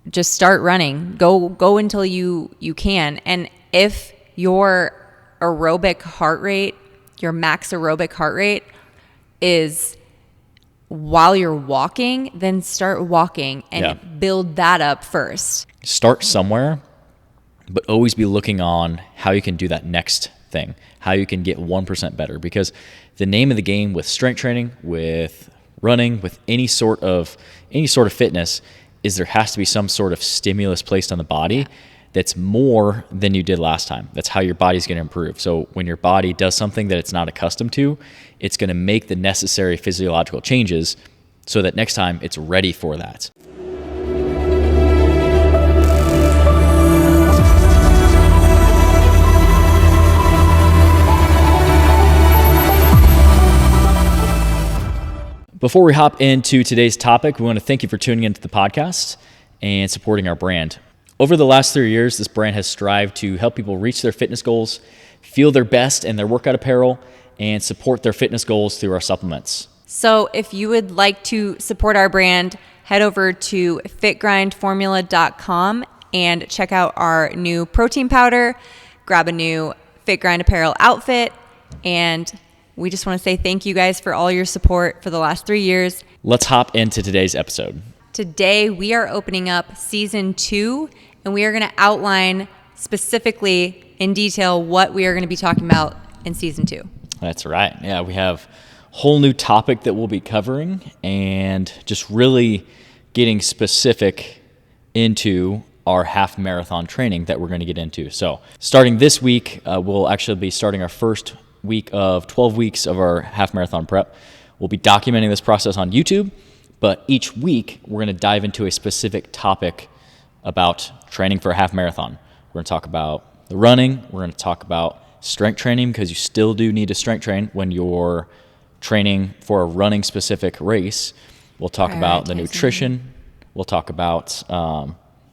just start running. Go until you can. And if your aerobic heart rate, your max aerobic heart rate is while you're walking, then start walking and build that up first. Start somewhere, but always be looking on how you can do that next thing, how you can get 1% better. Because the name of the game with strength training, with running, with any sort of fitness is there has to be some sort of stimulus placed on the body that's more than you did last time. That's how your body's going to improve. So when your body does something that it's not accustomed to, it's going to make the necessary physiological changes so that next time it's ready for that. Before we hop into today's topic, we want to thank you for tuning into the podcast and supporting our brand. Over the last 3 years, this brand has strived to help people reach their fitness goals, feel their best in their workout apparel, and support their fitness goals through our supplements. So if you would like to support our brand, head over to fitgrindformula.com and check out our new protein powder, grab a new Fit Grind apparel outfit, and we just want to say thank you guys for all your support for the last 3 years. Let's hop into today's episode. Today, we are opening up season 2, and we are going to outline specifically in detail what we are going to be talking about in season 2. That's right. Yeah, we have a whole new topic that we'll be covering and just really getting specific into our half marathon training that we're going to get into. So starting this week, we'll actually be starting our first week of 12 weeks of our half marathon prep. We'll be documenting this process on YouTube, but each week we're going to dive into a specific topic about training for a half marathon. We're going to talk about the running. We're going to talk about strength training, because you still do need to strength train when you're training for a running specific race. We'll talk about the nutrition. We'll talk about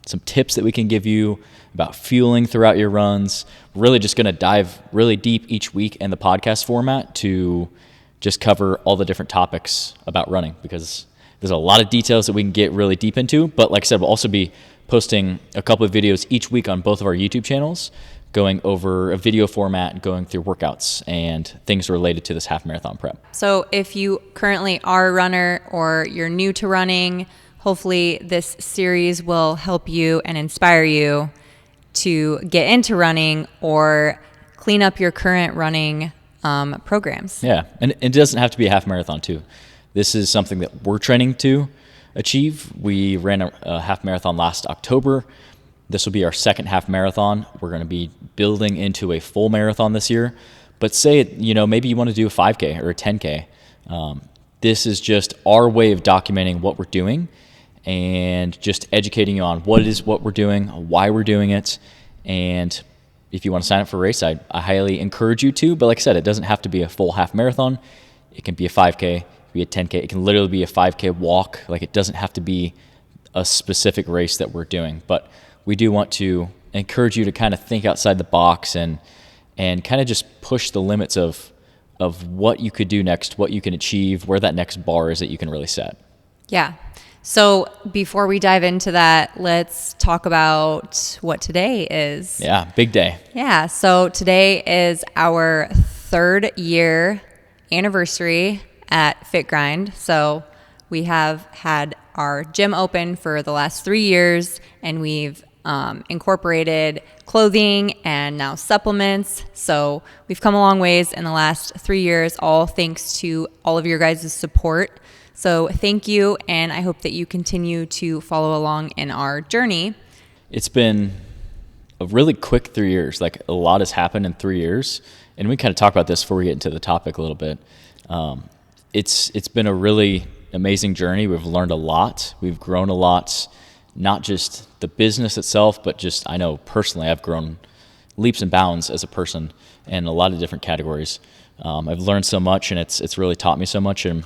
some tips that we can give you about fueling throughout your runs. We're really just going to dive really deep each week in the podcast format to just cover all the different topics about running, because there's a lot of details that we can get really deep into. But like I said, we'll also be posting a couple of videos each week on both of our YouTube channels, going over a video format, going through workouts and things related to this half marathon prep. So if you currently are a runner or you're new to running, hopefully this series will help you and inspire you to get into running or clean up your current running programs. Yeah, and it doesn't have to be a half marathon too. This is something that we're training to achieve. We ran a half marathon last October. This will be our second half marathon. We're going to be building into a full marathon this year. But say, maybe you want to do a 5K or a 10K. This is just our way of documenting what we're doing and just educating you on what it is, what we're doing, why we're doing it. And if you want to sign up for a race, I highly encourage you to. But like I said, it doesn't have to be a full half marathon. It can be a 5K, it can be a 10K. It can literally be a 5K walk. Like, it doesn't have to be a specific race that we're doing. But we do want to encourage you to kind of think outside the box and kind of just push the limits of what you could do next, what you can achieve, where that next bar is that you can really set. Yeah. So before we dive into that, let's talk about what today is. Yeah, big day. Yeah. So today is our 3rd year anniversary at Fit Grind. So we have had our gym open for the last 3 years, and we've incorporated clothing and now supplements. So we've come a long ways in the last 3 years, all thanks to all of your guys' support. So thank you, and I hope that you continue to follow along in our journey. It's been a really quick 3 years. Like, a lot has happened in 3 years, and we kind of talk about this before we get into the topic a little bit. It's been a really amazing journey. We've learned a lot. We've grown a lot, not just the business itself, but just, I know personally I've grown leaps and bounds as a person in a lot of different categories. I've learned so much, and it's really taught me so much. And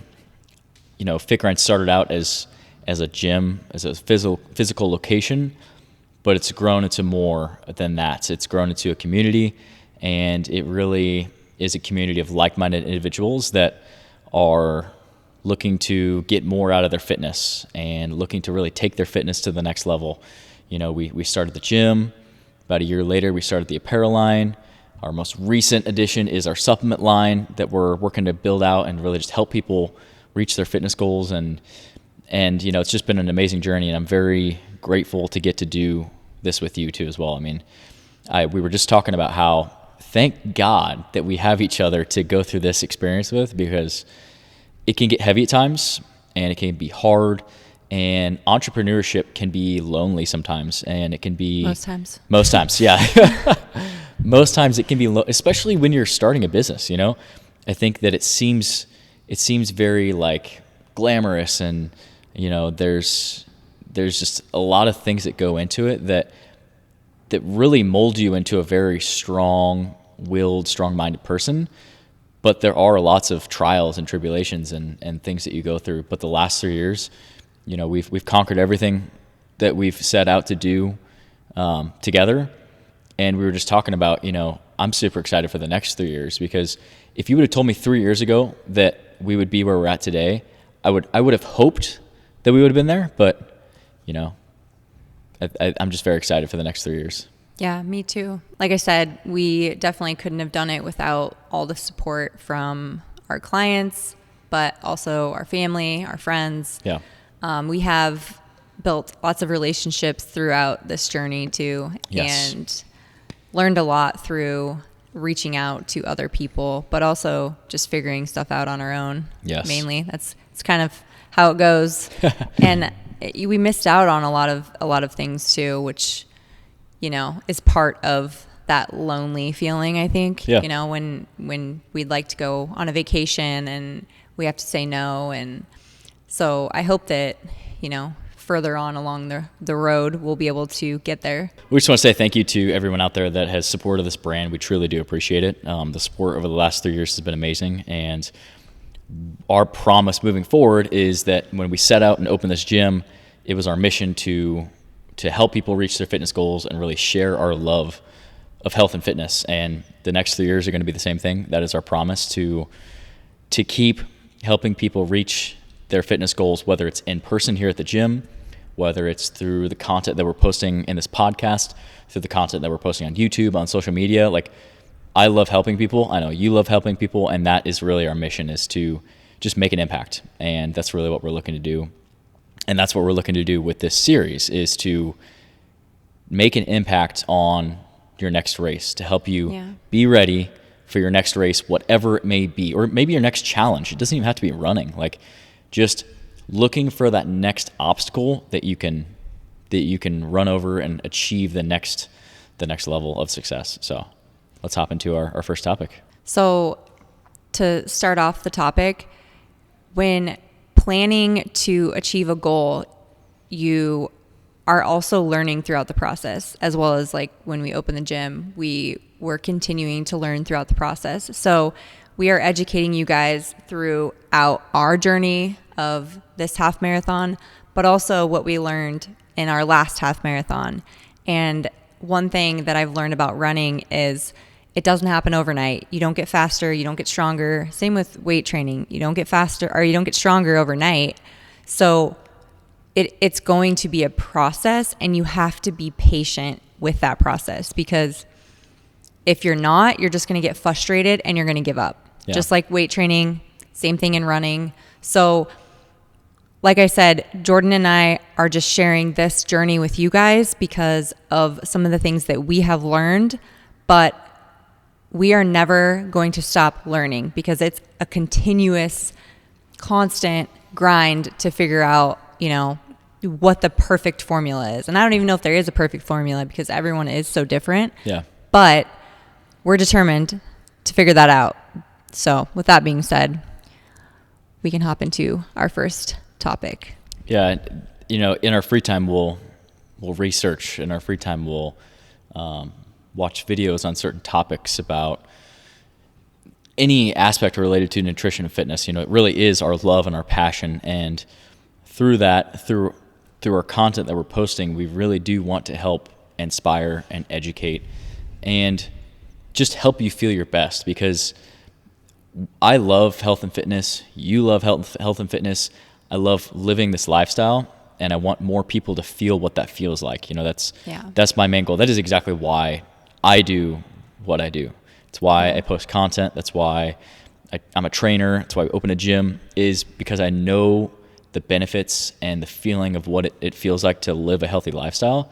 Fit Grind started out as a gym, as a physical location, but it's grown into more than that. It's grown into a community, and it really is a community of like-minded individuals that are looking to get more out of their fitness and looking to really take their fitness to the next level. You know, we started the gym. About a year later, we started the apparel line. Our most recent addition is our supplement line that we're working to build out and really just help people reach their fitness goals. And you know, it's just been an amazing journey, and I'm very grateful to get to do this with you too as well. I mean, we were just talking about how thank God that we have each other to go through this experience with, because it can get heavy at times and it can be hard, and entrepreneurship can be lonely sometimes, and it can be most times, yeah. Most times it can be especially when you're starting a business, you know. I think that it seems very like glamorous, and you know, there's just a lot of things that go into it that really mold you into a very strong-willed, strong-minded person. But there are lots of trials and tribulations and things that you go through. But the last 3 years, you know, we've conquered everything that we've set out to do together. And we were just talking about, you know, I'm super excited for the next 3 years, because if you would have told me 3 years ago that we would be where we're at today, I would have hoped that we would have been there. But, you know, I'm just very excited for the next 3 years. Yeah, me too. Like I said, we definitely couldn't have done it without all the support from our clients, but also our family, our friends. Yeah. We have built lots of relationships throughout this journey too. Yes. And learned a lot through reaching out to other people, but also just figuring stuff out on our own. Yes. Mainly. It's kind of how it goes. And we missed out on a lot of things too, which, you know, is part of that lonely feeling, I think. Yeah. You know, when we'd like to go on a vacation and we have to say no. And so I hope that, you know, further on along the road, we'll be able to get there. We just want to say thank you to everyone out there that has supported this brand. We truly do appreciate it. The support over the last 3 years has been amazing. And our promise moving forward is that when we set out and opened this gym, it was our mission to help people reach their fitness goals and really share our love of health and fitness. And the next 3 years are going to be the same thing. That is our promise, to keep helping people reach their fitness goals, whether it's in person here at the gym, whether it's through the content that we're posting in this podcast, through the content that we're posting on YouTube, on social media. Like, I love helping people. I know you love helping people. And that is really our mission, is to just make an impact. And that's really what we're looking to do. And that's what we're looking to do with this series, is to make an impact on your next race, to help you be ready for your next race, whatever it may be, or maybe your next challenge. It doesn't even have to be running. Like, just looking for that next obstacle that you can run over and achieve the next level of success. So let's hop into our first topic. So to start off the topic, when planning to achieve a goal, you are also learning throughout the process, as well as like when we open the gym, we were continuing to learn throughout the process. So we are educating you guys throughout our journey of this half marathon, but also what we learned in our last half marathon. And one thing that I've learned about running is it doesn't happen overnight. You don't get faster, you don't get stronger. Same with weight training. You don't get faster, or you don't get stronger overnight. So it's going to be a process, and you have to be patient with that process, because if you're not, you're just going to get frustrated and you're going to give up. Yeah. Just like weight training, same thing in running. So like I said, Jordan and I are just sharing this journey with you guys because of some of the things that we have learned, but we are never going to stop learning, because it's a continuous, constant grind to figure out, you know, what the perfect formula is. And I don't even know if there is a perfect formula, because everyone is so different. Yeah. But we're determined to figure that out. So with that being said, we can hop into our first topic. Yeah. You know, in our free time, we'll research. In our free time, we'll watch videos on certain topics about any aspect related to nutrition and fitness. You know, it really is our love and our passion. And through that, through our content that we're posting, we really do want to help inspire and educate and just help you feel your best, because I love health and fitness. You love health and fitness. I love living this lifestyle, and I want more people to feel what that feels like. That's my main goal. That is exactly why I do what I do. It's why I post content. That's why I'm a trainer. That's why I open a gym, is because I know the benefits and the feeling of what it feels like to live a healthy lifestyle.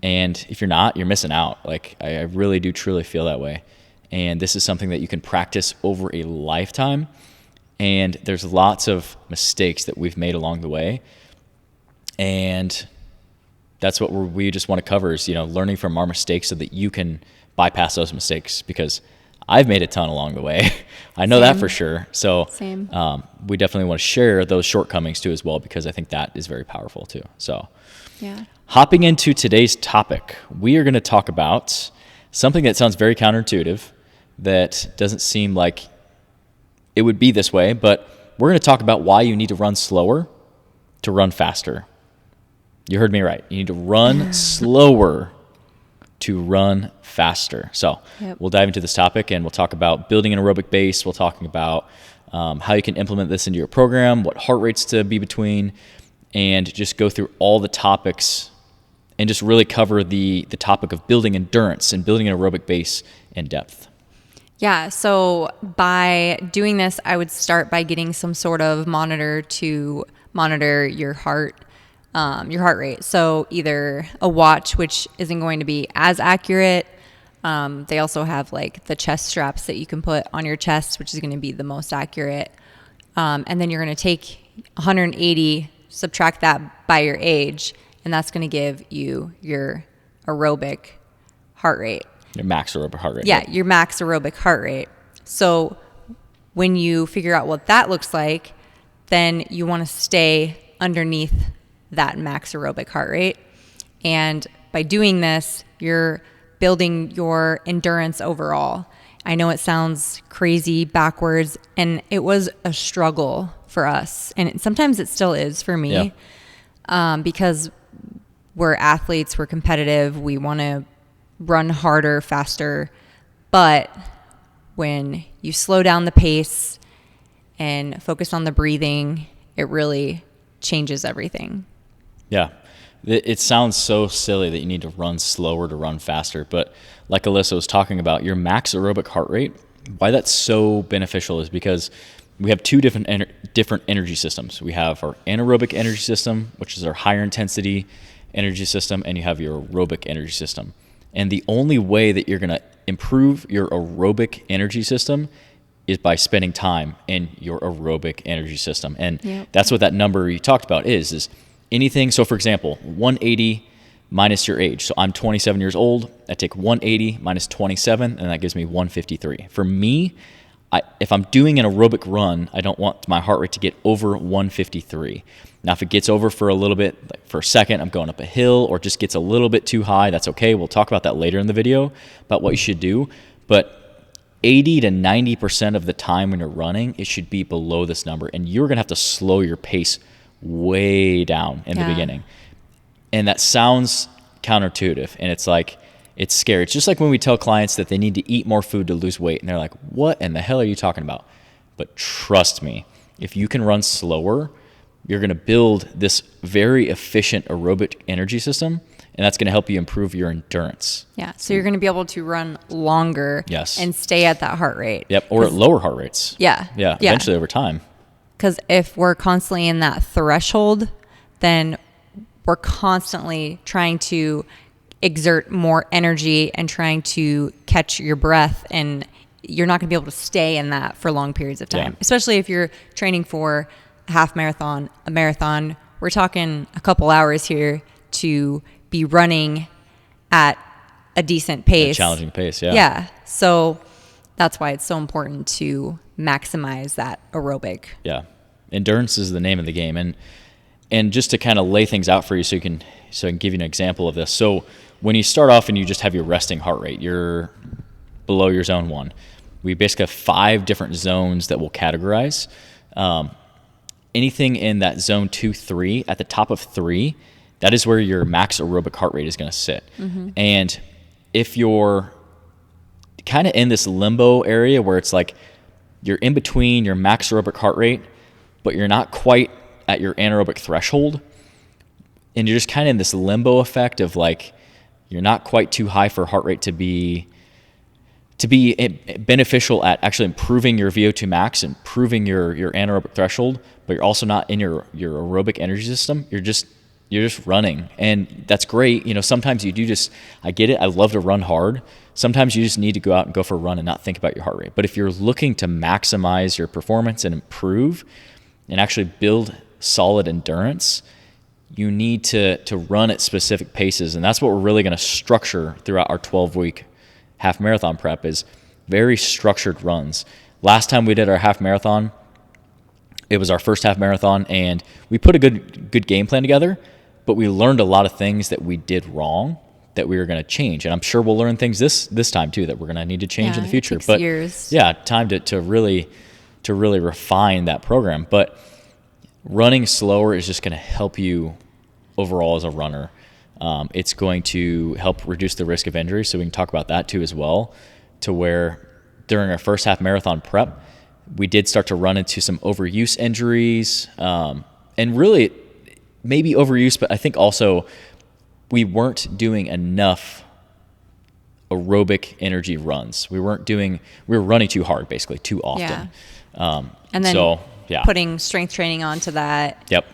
And if you're not, you're missing out. Like, I really do truly feel that way. And this is something that you can practice over a lifetime. And there's lots of mistakes that we've made along the way. And that's what we just want to cover, is, learning from our mistakes so that you can bypass those mistakes, because I've made a ton along the way. I know that for sure. So we definitely want to share those shortcomings too as well, because I think that is very powerful too. So hopping into today's topic, we are going to talk about something that sounds very counterintuitive, that doesn't seem like it would be this way, but we're going to talk about why you need to run slower to run faster. You heard me right. You need to run slower to run faster. So we'll dive into this topic, and we'll talk about building an aerobic base. We'll talk about how you can implement this into your program, what heart rates to be between, and just go through all the topics and just really cover the topic of building endurance and building an aerobic base in depth. Yeah, so by doing this, I would start by getting some sort of monitor to monitor your heart rate. So either a watch, which isn't going to be as accurate. They also have like the chest straps that you can put on your chest, which is going to be the most accurate. And then you're going to take 180, subtract that by your age, and that's going to give you your aerobic heart rate. Your max aerobic heart rate. Yeah, your max aerobic heart rate. So when you figure out what that looks like, then you want to stay underneath that max aerobic heart rate. And by doing this, you're building your endurance overall. I know it sounds crazy, backwards, and it was a struggle for us. And sometimes it still is for me, because we're athletes, we're competitive, we want to run harder, faster. But when you slow down the pace and focus on the breathing, it really changes everything. Yeah. It sounds so silly that you need to run slower to run faster. But like Alyssa was talking about, your max aerobic heart rate, why that's so beneficial is because we have two different energy systems. We have our anaerobic energy system, which is our higher intensity energy system, and you have your aerobic energy system. And the only way that you're going to improve your aerobic energy system is by spending time in your aerobic energy system. And that's what that number you talked about is anything. So for example, 180 minus your age. So I'm 27 years old. I take 180 minus 27, and that gives me 153. For me, if I'm doing an aerobic run, I don't want my heart rate to get over 153. Now, if it gets over for a little bit, like for a second, I'm going up a hill, or just gets a little bit too high, that's okay. We'll talk about that later in the video about what you should do. But 80 to 90% of the time when you're running, it should be below this number. And you're going to have to slow your pace way down in the beginning. And that sounds counterintuitive, and it's like, it's scary. It's just like when we tell clients that they need to eat more food to lose weight, and they're like, what in the hell are you talking about? But trust me, if you can run slower, you're going to build this very efficient aerobic energy system, and that's going to help you improve your endurance. Yeah, so you're going to be able to run longer and stay at that heart rate. Yep, or at lower heart rates. Yeah, eventually over time. Because if we're constantly in that threshold, then we're constantly trying to exert more energy and trying to catch your breath, and you're not going to be able to stay in that for long periods of time, especially if you're training for a half marathon, a marathon. We're talking a couple hours here to be running at a decent pace. A challenging pace, Yeah, so that's why it's so important to maximize that aerobic. Yeah, endurance is the name of the game. And just to kind of lay things out for you so I can give you an example of this. So when you start off and you just have your resting heart rate, you're below your zone 1. We basically have 5 different zones that we'll categorize. Anything in that zone 2, 3, at the top of 3, that is where your max aerobic heart rate is going to sit. And if you're kind of in this limbo area where it's like you're in between your max aerobic heart rate, but you're not quite at your anaerobic threshold. And you're just kind of in this limbo effect of like, you're not quite too high for heart rate to be beneficial at actually improving your VO2 max, improving your anaerobic threshold, but you're also not in your aerobic energy system. You're just running, and that's great. Sometimes you do I get it. I love to run hard. Sometimes you just need to go out and go for a run and not think about your heart rate. But if you're looking to maximize your performance and improve and actually build solid endurance, you need to run at specific paces. And that's what we're really going to structure throughout our 12-week half marathon prep, is very structured runs. Last time we did our half marathon, it was our first half marathon, and we put a good game plan together, but we learned a lot of things that we did wrong that we were going to change. And I'm sure we'll learn things this time too that we're going to need to change in the future. It takes but years. Yeah, time to really refine that program. But running slower is just going to help you overall as a runner. It's going to help reduce the risk of injury, so we can talk about that too as well, to where during our first half marathon prep, we did start to run into some overuse injuries, and really maybe overuse, but I think also we weren't doing enough aerobic energy runs. We were running too hard, basically, too often. Yeah. And then putting strength training onto that. Yep.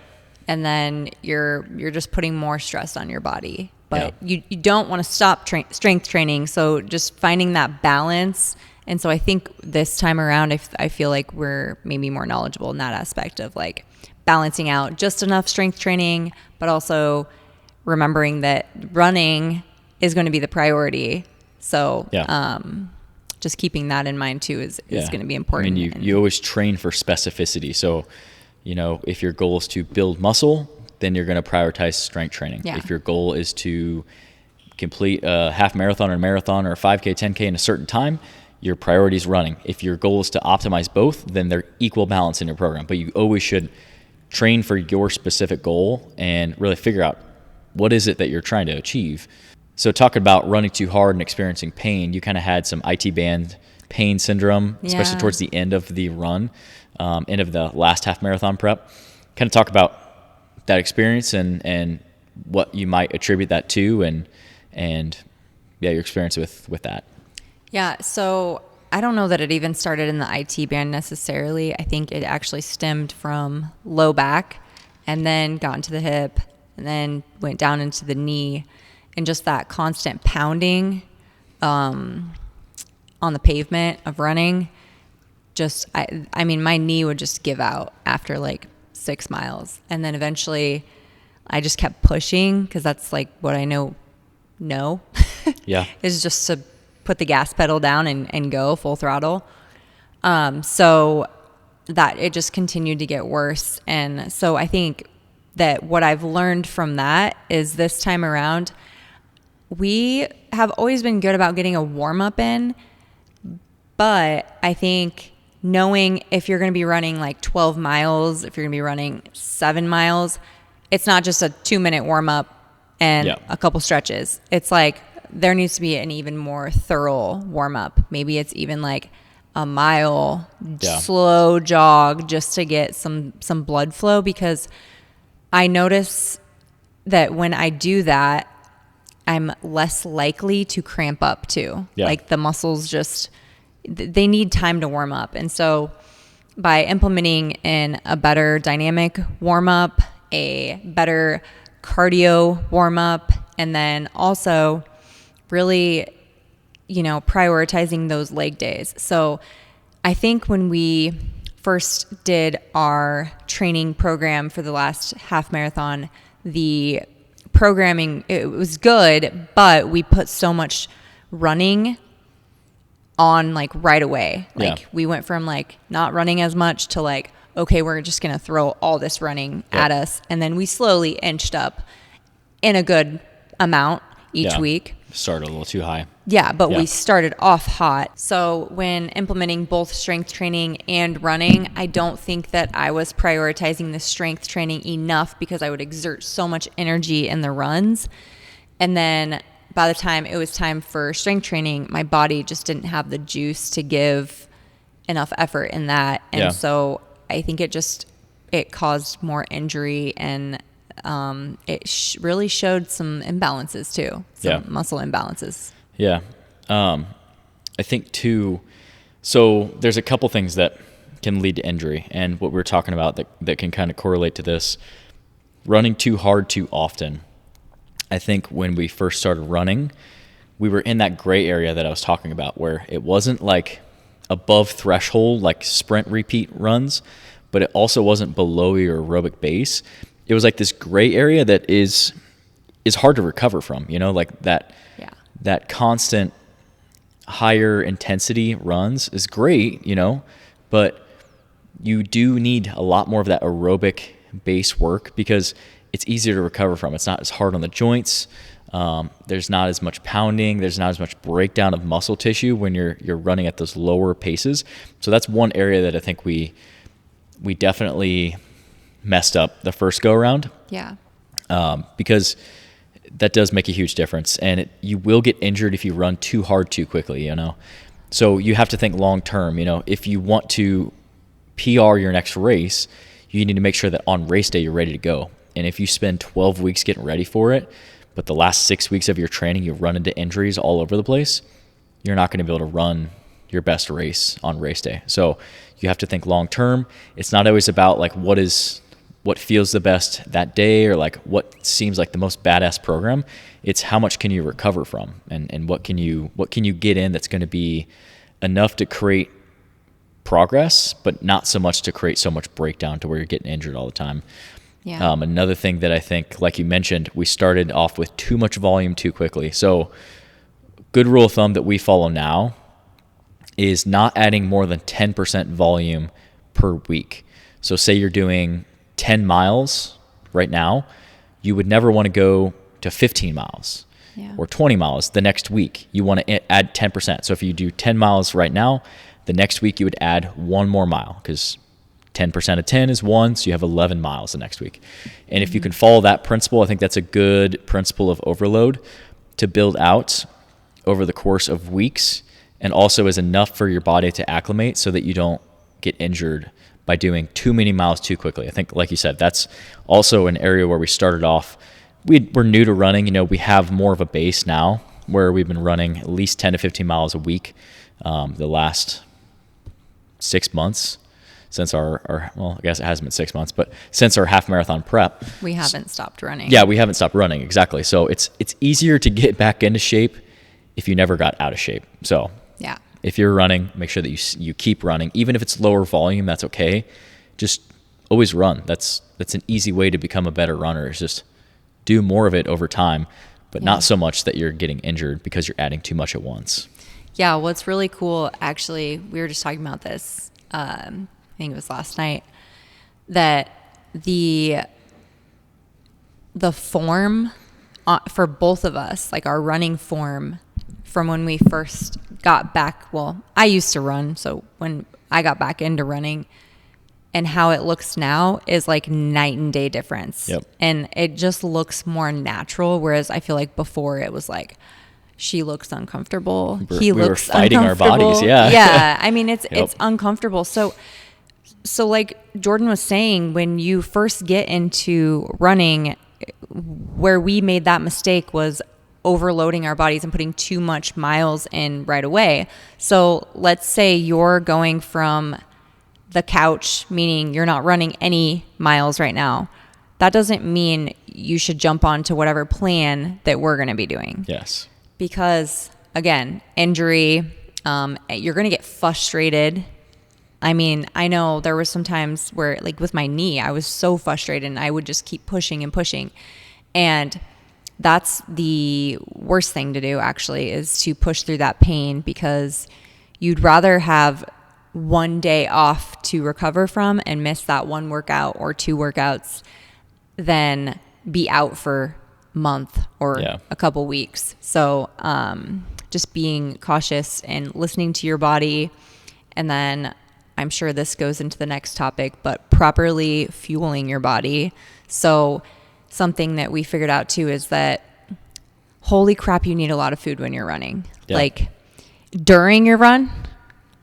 And then you're just putting more stress on your body. But you don't want to stop strength training, so just finding that balance. And so I think this time around, I feel like we're maybe more knowledgeable in that aspect of like balancing out just enough strength training, but also remembering that running is going to be the priority. So just keeping that in mind too is going to be important. I mean, you always train for specificity. So, if your goal is to build muscle, then you're going to prioritize strength training. Yeah. If your goal is to complete a half marathon or a marathon or a 5K, 10K in a certain time, your priority is running. If your goal is to optimize both, then they're equal balance in your program. But you always should train for your specific goal and really figure out what is it that you're trying to achieve. So talking about running too hard and experiencing pain, you kind of had some IT band pain syndrome, especially towards the end of the run, end of the last half marathon prep. Kind of talk about that experience and what you might attribute that to and your experience with that. Yeah, so I don't know that it even started in the IT band necessarily. I think it actually stemmed from low back and then got into the hip and then went down into the knee, and just that constant pounding on the pavement of running. I mean, my knee would just give out after like 6 miles. And then eventually I just kept pushing because that's like what I know is just to put the gas pedal down and go full throttle. So that it just continued to get worse. And so I think that what I've learned from that is this time around, we have always been good about getting a warm up in, but I think knowing if you're going to be running like 12 miles, if you're going to be running 7 miles, it's not just a 2-minute warm up and a couple stretches. It's like there needs to be an even more thorough warm up. Maybe it's even like a mile slow jog just to get some blood flow, because I notice that when I do that, I'm less likely to cramp up too. Yeah. Like the muscles they need time to warm up. And so by implementing in a better dynamic warm up, a better cardio warm up, and then also really, prioritizing those leg days. So I think when we first did our training program for the last half marathon, the programming, it was good, but we put so much running on like right away. Like we went from like not running as much to like, okay, we're just going to throw all this running at us. And then we slowly inched up in a good amount each week. Started a little too high. Yeah, but we started off hot. So when implementing both strength training and running, I don't think that I was prioritizing the strength training enough because I would exert so much energy in the runs. And then by the time it was time for strength training, my body just didn't have the juice to give enough effort in that. And Yeah. so I think it caused more injury, and it really showed some imbalances too, some muscle imbalances. Yeah. I think too, so there's a couple things that can lead to injury, and what we were talking about that can kind of correlate to this. Running too hard too often. I think when we first started running, we were in that gray area that I was talking about, where it wasn't like above threshold, like sprint repeat runs, but it also wasn't below your aerobic base. It was like this gray area that is hard to recover from, like that constant higher intensity runs is great, but you do need a lot more of that aerobic base work because it's easier to recover from. It's not as hard on the joints. There's not as much pounding. There's not as much breakdown of muscle tissue when you're running at those lower paces. So that's one area that I think we definitely messed up the first go around. Yeah. Because that does make a huge difference, and you will get injured if you run too hard too quickly. So you have to think long term. If you want to PR your next race, you need to make sure that on race day you're ready to go. And if you spend 12 weeks getting ready for it, but the last 6 weeks of your training you run into injuries all over the place, you're not going to be able to run your best race on race day. So you have to think long term. It's not always about like what feels the best that day or like what seems like the most badass program. It's how much can you recover from, and what can you get in that's going to be enough to create progress, but not so much to create so much breakdown to where you're getting injured all the time. Yeah. Another thing that I think, like you mentioned, we started off with too much volume too quickly. So good rule of thumb that we follow now is not adding more than 10% volume per week. So say you're doing 10 miles right now, you would never want to go to 15 miles or 20 miles the next week. You want to add 10%. So if you do 10 miles right now, the next week you would add one more mile, because 10% of 10 is 1, so you have 11 miles the next week. And if you can follow that principle, I think that's a good principle of overload to build out over the course of weeks, and also is enough for your body to acclimate so that you don't get injured by doing too many miles too quickly. I think, like you said, that's also an area where we started off. We're new to running. We have more of a base now where we've been running at least 10 to 15 miles a week the last 6 months since our well, I guess it hasn't been 6 months, but since our half marathon prep. We haven't stopped running. Yeah, we haven't stopped running, exactly. So it's easier to get back into shape if you never got out of shape. So yeah, if you're running, make sure that you keep running. Even if it's lower volume, that's okay. Just always run. That's an easy way to become a better runner, is just do more of it over time, but not so much that you're getting injured because you're adding too much at once. Yeah, what's really cool, actually, we were just talking about this, I think it was last night, that the form for both of us, like our running form from when we first got back, well, I used to run, so when I got back into running, and how it looks now is like night and day difference. Yep. And it just looks more natural, whereas I feel like before it was like, she looks uncomfortable. We were fighting our bodies. Yeah. Yeah. I mean, it's uncomfortable. So like Jordan was saying, when you first get into running, where we made that mistake was overloading our bodies and putting too much miles in right away. So let's say you're going from the couch, meaning you're not running any miles right now. That doesn't mean you should jump onto whatever plan that we're going to be doing. Yes. Because again, injury, you're going to get frustrated. I mean, I know there were some times where, like with my knee, I was so frustrated and I would just keep pushing and pushing. And that's the worst thing to do, actually, is to push through that pain, because you'd rather have one day off to recover from and miss that one workout or two workouts than be out for a month or a couple weeks. So just being cautious and listening to your body. And then I'm sure this goes into the next topic, but properly fueling your body. So something that we figured out too is that, holy crap, you need a lot of food when you're running. Yeah. Like during your run,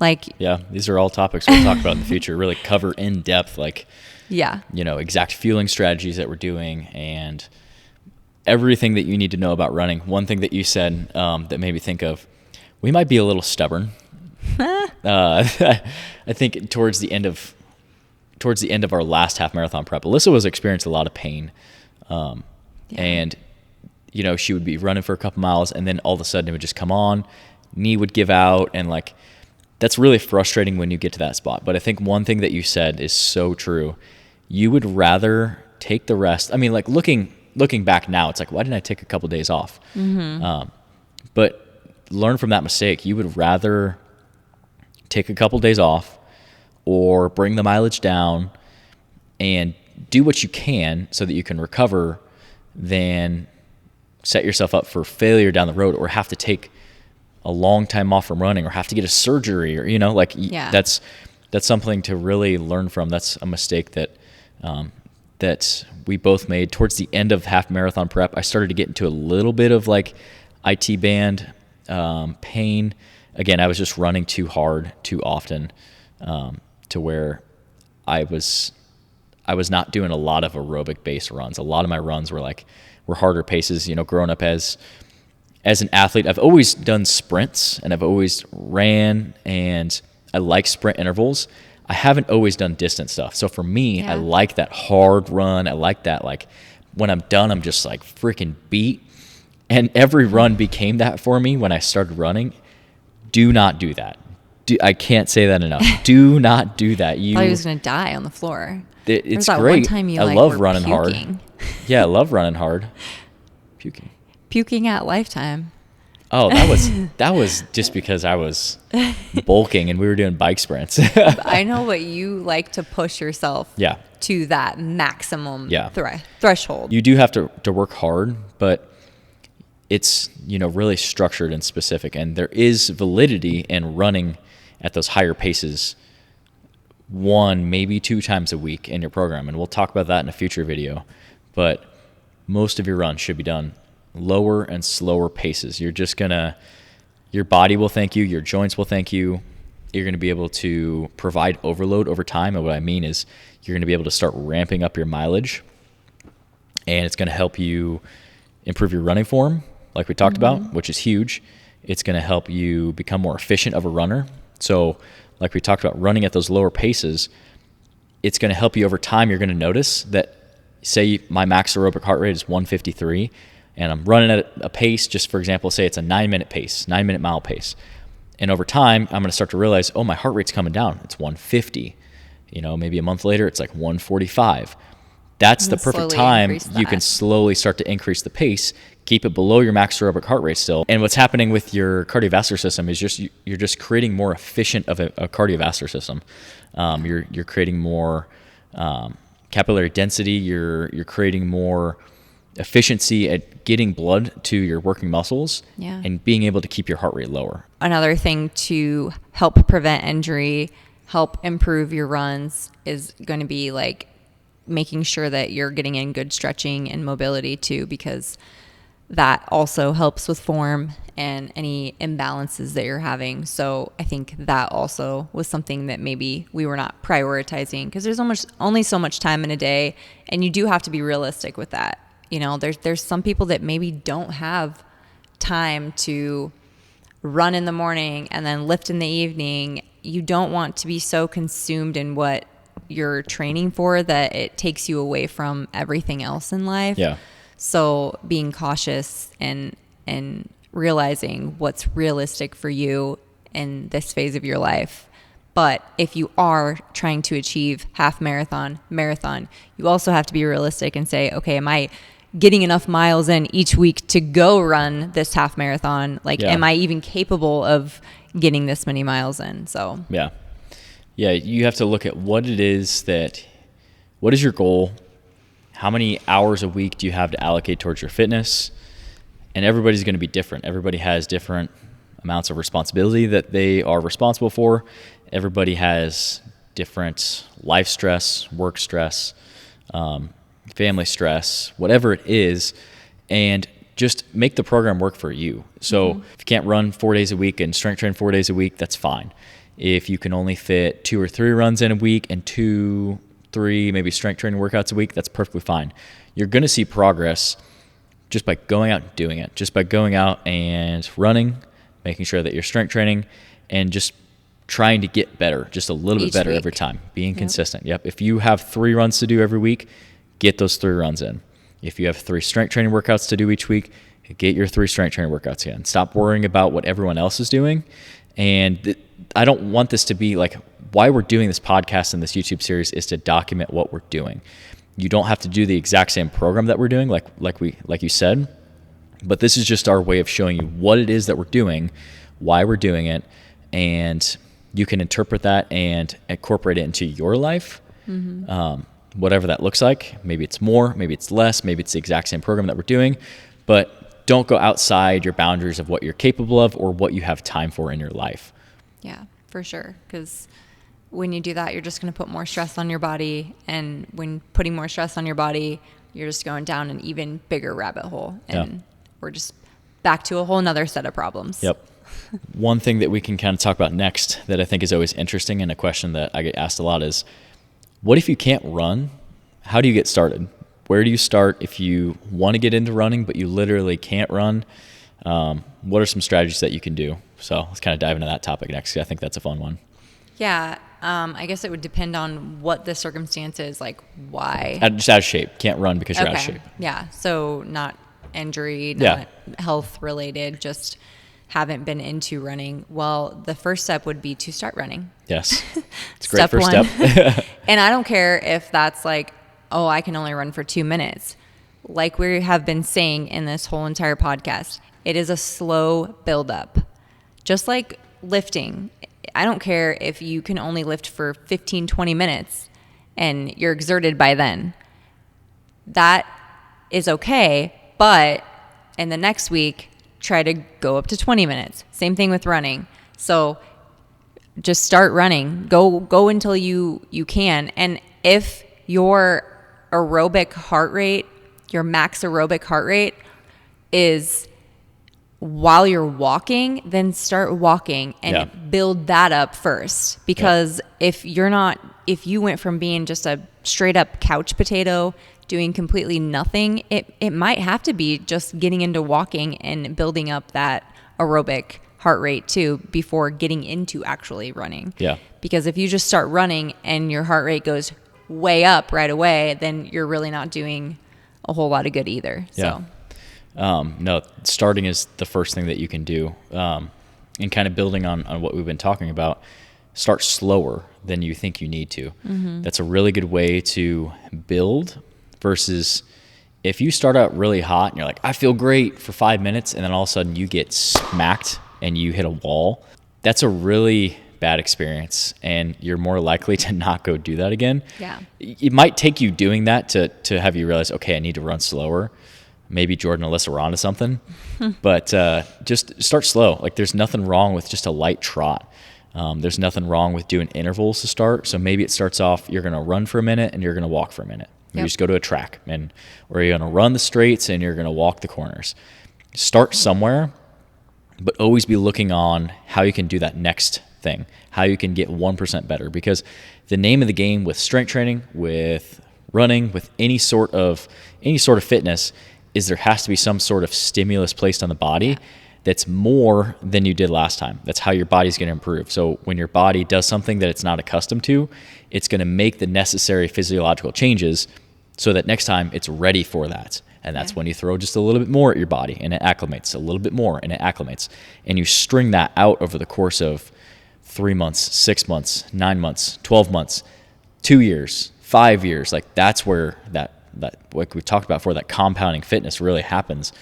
Like, Yeah, these are all topics we'll talk about in the future, really cover in depth, like, yeah. Exact fueling strategies that we're doing and everything that you need to know about running. One thing that you said that made me think of, we might be a little stubborn. I think towards the end of our last half marathon prep, Alyssa was experiencing a lot of pain. And, she would be running for a couple miles and then all of a sudden it would just come on, knee would give out, and like, that's really frustrating when you get to that spot. But I think one thing that you said is so true. You would rather take the rest. I mean, like looking back now, it's like, why didn't I take a couple days off? But learn from that mistake. You would rather take a couple days off or bring the mileage down and do what you can so that you can recover than set yourself up for failure down the road or have to take a long time off from running or have to get a surgery or, that's something to really learn from. That's a mistake that we both made towards the end of half marathon prep. I started to get into a little bit of like IT band pain. Again, I was just running too hard too often to where I was not doing a lot of aerobic based runs. A lot of my runs were harder paces. Growing up as an athlete, I've always done sprints and I've always ran, and I like sprint intervals. I haven't always done distance stuff. So for me, I like that hard run. I like that, like, when I'm done, I'm just like freaking beat. And every run became that for me when I started running. Do not do that. I can't say that enough. Do not do that. I thought he was going to die on the floor. It's that great. One time you I love running puking. hard. Yeah, I love running hard. Puking at Lifetime. Oh, that was just because I was bulking and we were doing bike sprints. I know, but you like to push yourself to that maximum threshold. You do have to work hard, but it's, really structured and specific. And there is validity in running at those higher paces 1, maybe 2 times a week in your program. And we'll talk about that in a future video. But most of your runs should be done lower and slower paces. You're just your body will thank you, your joints will thank you. You're going to be able to provide overload over time. And what I mean is you're going to be able to start ramping up your mileage, and it's going to help you improve your running form, like we talked about, which is huge. It's going to help you become more efficient of a runner. So like we talked about, running at those lower paces, it's going to help you over time. You're going to notice that, say my max aerobic heart rate is 153, and I'm running at a pace, just for example, say it's a 9-minute mile pace. And over time, I'm going to start to realize, oh, my heart rate's coming down. It's 150. Maybe a month later, it's like 145. That's the perfect time you can slowly start to increase the pace, keep it below your max aerobic heart rate still. And what's happening with your cardiovascular system is you're just creating more efficient of a cardiovascular system. You're creating more capillary density. You're creating more efficiency at getting blood to your working muscles and being able to keep your heart rate lower. Another thing to help prevent injury, help improve your runs, is going to be like making sure that you're getting in good stretching and mobility too, because that also helps with form and any imbalances that you're having. So I think that also was something that maybe we were not prioritizing, because there's only so much time in a day, and you do have to be realistic with that. There's some people that maybe don't have time to run in the morning and then lift in the evening. You don't want to be so consumed in what you're training for that it takes you away from everything else in life. Yeah. So being cautious and realizing what's realistic for you in this phase of your life. But if you are trying to achieve half marathon, you also have to be realistic and say, okay, am I getting enough miles in each week to go run this half marathon? Am I even capable of getting this many miles in? So yeah, you have to look at what is your goal? How many hours a week do you have to allocate towards your fitness? And everybody's going to be different. Everybody has different amounts of responsibility that they are responsible for. Everybody has different life stress, work stress, family stress, whatever it is, and just make the program work for you. So if you can't run 4 days a week and strength train 4 days a week, that's fine. If you can only fit 2 or 3 runs in a week and 2, 3 maybe strength training workouts a week, that's perfectly fine. You're going to see progress just by going out and doing it, just by going out and running, making sure that you're strength training, and just trying to get better, just a little bit better every time, being consistent. Yep. If you have 3 runs to do every week, get those 3 runs in. If you have 3 strength training workouts to do each week, get your 3 strength training workouts in. Stop worrying about what everyone else is doing. And I don't want this to be like, why we're doing this podcast and this YouTube series is to document what we're doing. You don't have to do the exact same program that we're doing, like you said, but this is just our way of showing you what it is that we're doing, why we're doing it, and you can interpret that and incorporate it into your life, whatever that looks like. Maybe it's more, maybe it's less, maybe it's the exact same program that we're doing, but don't go outside your boundaries of what you're capable of or what you have time for in your life. Yeah, for sure. Because when you do that, you're just going to put more stress on your body. And when putting more stress on your body, you're just going down an even bigger rabbit hole. And we're just back to a whole nother set of problems. Yep. One thing that we can kind of talk about next that I think is always interesting, and a question that I get asked a lot, is what if you can't run? How do you get started? Where do you start if you want to get into running, but you literally can't run? What are some strategies that you can do? So let's kind of dive into that topic next. I think that's a fun one. Yeah. I guess it would depend on what the circumstance is, like why. Just out of shape. Can't run because you're out of shape. Yeah. So not injury, not health related, just haven't been into running. Well, the first step would be to start running. Yes. It's a great first step. And I don't care if that's like, oh, I can only run for 2 minutes. Like we have been saying in this whole entire podcast, it is a slow buildup. Just like lifting. I don't care if you can only lift for 15, 20 minutes and you're exerted by then. That is okay, but in the next week, try to go up to 20 minutes. Same thing with running. So just start running. Go until you can. And if your aerobic heart rate, your max aerobic heart rate is while you're walking, then start walking and build that up first. Because if you went from being just a straight up couch potato doing completely nothing, it might have to be just getting into walking and building up that aerobic heart rate too before getting into actually running. Yeah. Because if you just start running and your heart rate goes way up right away, then you're really not doing a whole lot of good either. Yeah. So no, starting is the first thing that you can do. And kind of building on what we've been talking about, start slower than you think you need to. Mm-hmm. That's a really good way to build versus if you start out really hot and you're like, I feel great for 5 minutes, and then all of a sudden you get smacked and you hit a wall. That's a really bad experience, and you're more likely to not go do that again. Yeah. It might take you doing that to have you realize, okay, I need to run slower. Maybe Jordan and Alyssa are onto something, but just start slow. Like there's nothing wrong with just a light trot. There's nothing wrong with doing intervals to start. So maybe it starts off, you're going to run for a minute and you're going to walk for a minute. You just go to a track, or you're going to run the straights and you're going to walk the corners. Start somewhere, but always be looking on how you can do that next thing, how you can get 1% better. Because the name of the game with strength training, with running, with any sort of fitness is there has to be some sort of stimulus placed on the body that's more than you did last time. That's how your body's going to improve. So when your body does something that it's not accustomed to, it's going to make the necessary physiological changes so that next time it's ready for that. And that's when you throw just a little bit more at your body and it acclimates, a little bit more and it acclimates. And you string that out over the course of 3 months, 6 months, 9 months, 12 months, 2 years, 5 years. Like that's where that like we talked about before, that compounding fitness really happens.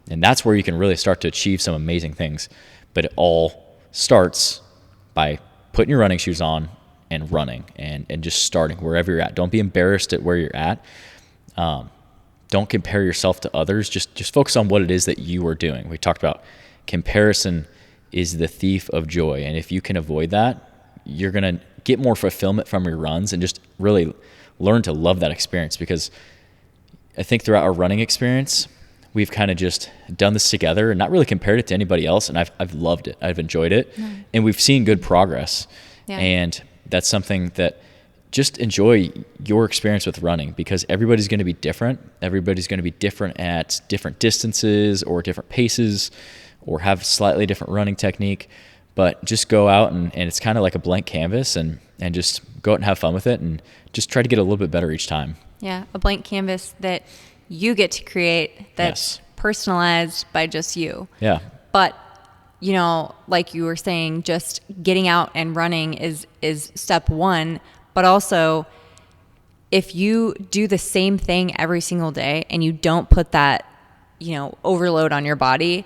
And that's where you can really start to achieve some amazing things. But it all starts by putting your running shoes on and running and just starting wherever you're at. Don't be embarrassed at where you're at. Don't compare yourself to others. Just focus on what it is that you are doing. We talked about comparison is the thief of joy. And if you can avoid that, you're going to get more fulfillment from your runs and just really learn to love that experience. Because I think throughout our running experience, we've kind of just done this together and not really compared it to anybody else. And I've loved it. I've enjoyed it. And we've seen good progress. Yeah. And that's something that just enjoy your experience with running, because everybody's going to be different. Everybody's going to be different at different distances or different paces or have slightly different running technique. But just go out and it's kind of like a blank canvas, and just go out and have fun with it, and just try to get a little bit better each time. Yeah, a blank canvas that you get to create, that's personalized by just you. Yeah. But, you know, like you were saying, just getting out and running is step one. But also, if you do the same thing every single day and you don't put that, you know, overload on your body,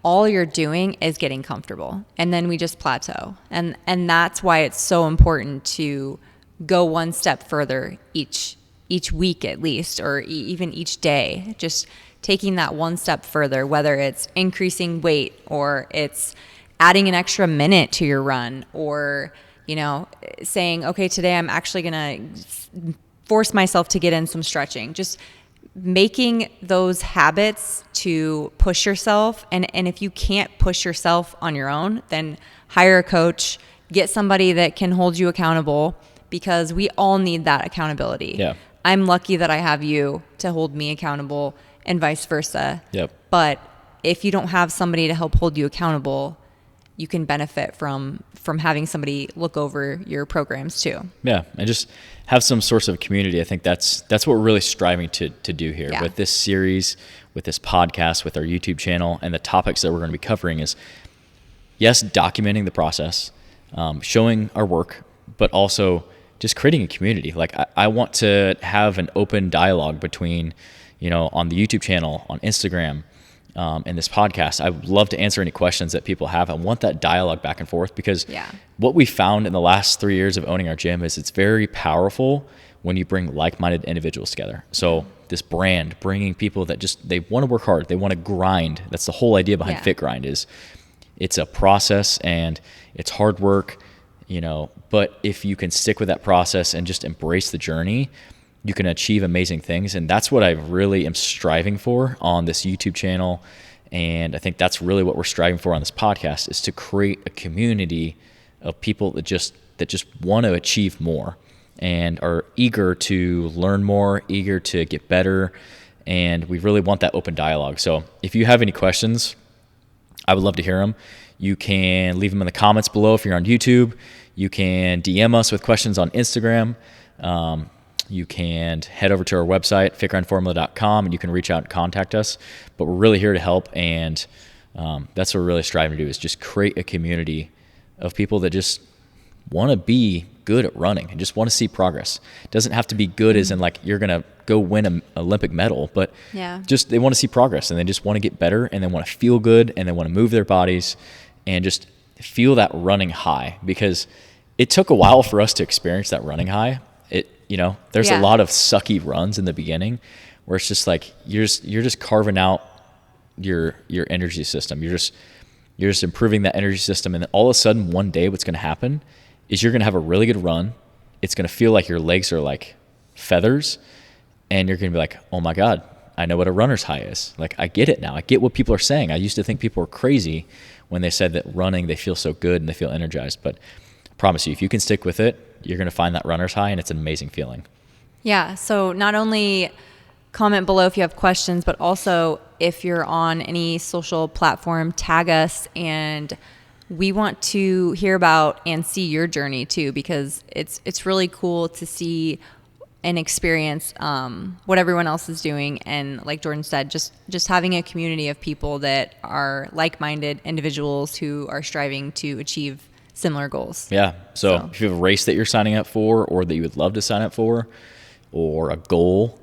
all you're doing is getting comfortable. And then we just plateau. And that's why it's so important to go one step further each week at least, or even each day. Just taking that one step further, whether it's increasing weight or it's adding an extra minute to your run, or, you know, saying, okay, today I'm actually going to force myself to get in some stretching. Just making those habits to push yourself. And if you can't push yourself on your own, then hire a coach, get somebody that can hold you accountable, because we all need that accountability. Yeah. I'm lucky that I have you to hold me accountable, and vice versa. Yep. But if you don't have somebody to help hold you accountable, you can benefit from having somebody look over your programs too. Yeah, and just have some source of community. I think that's what we're really striving to do here with this series, with this podcast, with our YouTube channel, and the topics that we're going to be covering is, yes, documenting the process, showing our work, but also just creating a community. Like I want to have an open dialogue between, you know, on the YouTube channel, on Instagram, in this podcast. I would love to answer any questions that people have. I want that dialogue back and forth, because what we found in the last 3 years of owning our gym is it's very powerful when you bring like-minded individuals together. So this brand, bringing people that just, they want to work hard, they want to grind. That's the whole idea behind Fit Grind, is it's a process and it's hard work, you know, but if you can stick with that process and just embrace the journey, you can achieve amazing things. And that's what I really am striving for on this YouTube channel. And I think that's really what we're striving for on this podcast, is to create a community of people that just want to achieve more and are eager to learn more, eager to get better. And we really want that open dialogue. So if you have any questions, I would love to hear them. You can leave them in the comments below if you're on YouTube. You can DM us with questions on Instagram. You can head over to our website, fitgrindformula.com, and you can reach out and contact us. But we're really here to help, and that's what we're really striving to do, is just create a community of people that just want to be good at running and just want to see progress. It doesn't have to be good as in like you're going to go win an Olympic medal, but just they want to see progress, and they just want to get better, and they want to feel good, and they want to move their bodies and just feel that running high, because it took a while for us to experience that running high. You know, there's a lot of sucky runs in the beginning where it's just like you're just carving out your energy system. You're just improving that energy system, and then all of a sudden one day what's going to happen is you're going to have a really good run. It's going to feel like your legs are like feathers, and you're going to be like, "Oh my God, I know what a runner's high is." Like, I get it now. I get what people are saying. I used to think people were crazy when they said that running, they feel so good and they feel energized, but I promise you, if you can stick with it, you're going to find that runner's high, and it's an amazing feeling. Yeah. So not only comment below if you have questions, but also if you're on any social platform, tag us, and we want to hear about and see your journey too, because it's really cool to see and experience what everyone else is doing. And like Jordan said, just having a community of people that are like-minded individuals who are striving to achieve similar goals. Yeah. So if you have a race that you're signing up for, or that you would love to sign up for, or a goal,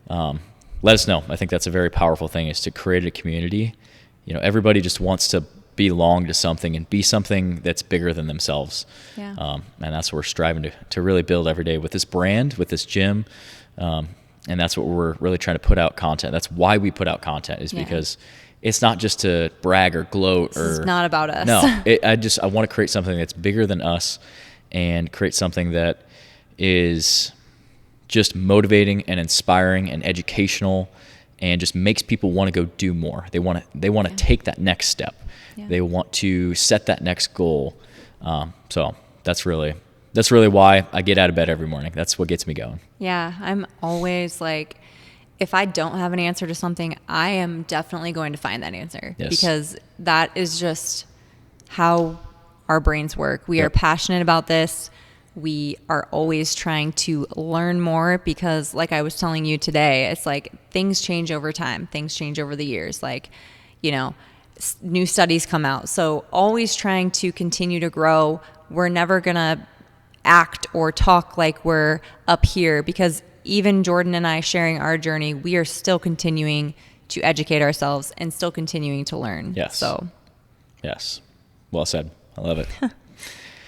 let us know. I think that's a very powerful thing, is to create a community. You know, everybody just wants to belong to something and be something that's bigger than themselves. Yeah. And that's what we're striving to really build every day with this brand, with this gym. And that's what we're really trying to put out content. That's why we put out content, is because it's not just to brag or gloat. It's not about us. No, I want to create something that's bigger than us, and create something that is just motivating and inspiring and educational, and just makes people want to go do more. They want to take that next step. They want to set that next goal. So that's really that's really why I get out of bed every morning. That's what gets me going. Yeah, I'm always like, if I don't have an answer to something, I am definitely going to find that answer. Yes. Because that is just how our brains work. We Yep. are passionate about this. We are always trying to learn more because, like I was telling you today, it's like things change over time. Things change over the years. Like, you know, new studies come out. So always trying to continue to grow. We're never going to act or talk like we're up here, because even Jordan and I sharing our journey, we are still continuing to educate ourselves and still continuing to learn. Yes. So, yes. Well said. I love it.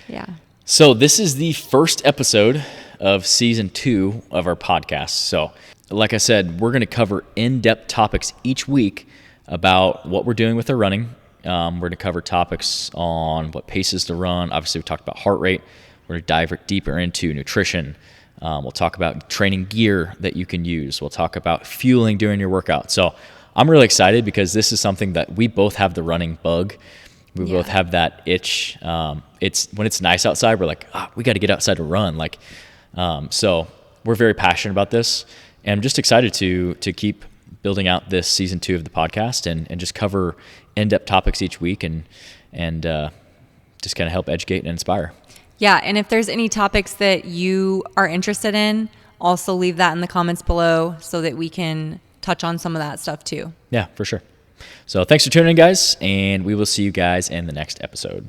yeah. So this is the first episode of season 2 of our podcast. So like I said, we're going to cover in-depth topics each week about what we're doing with our running. We're going to cover topics on what paces to run. Obviously, we talked about heart rate. We're going to dive deeper into nutrition. We'll talk about training gear that you can use. We'll talk about fueling during your workout. So I'm really excited because this is something that we both have the running bug. We both have that itch. It's when it's nice outside, we're like, we got to get outside to run. Like, so we're very passionate about this, and I'm just excited to keep building out this season 2 of the podcast and just cover in-depth topics each week and just kind of help educate and inspire. Yeah, and if there's any topics that you are interested in, also leave that in the comments below so that we can touch on some of that stuff too. Yeah, for sure. So thanks for tuning in, guys, and we will see you guys in the next episode.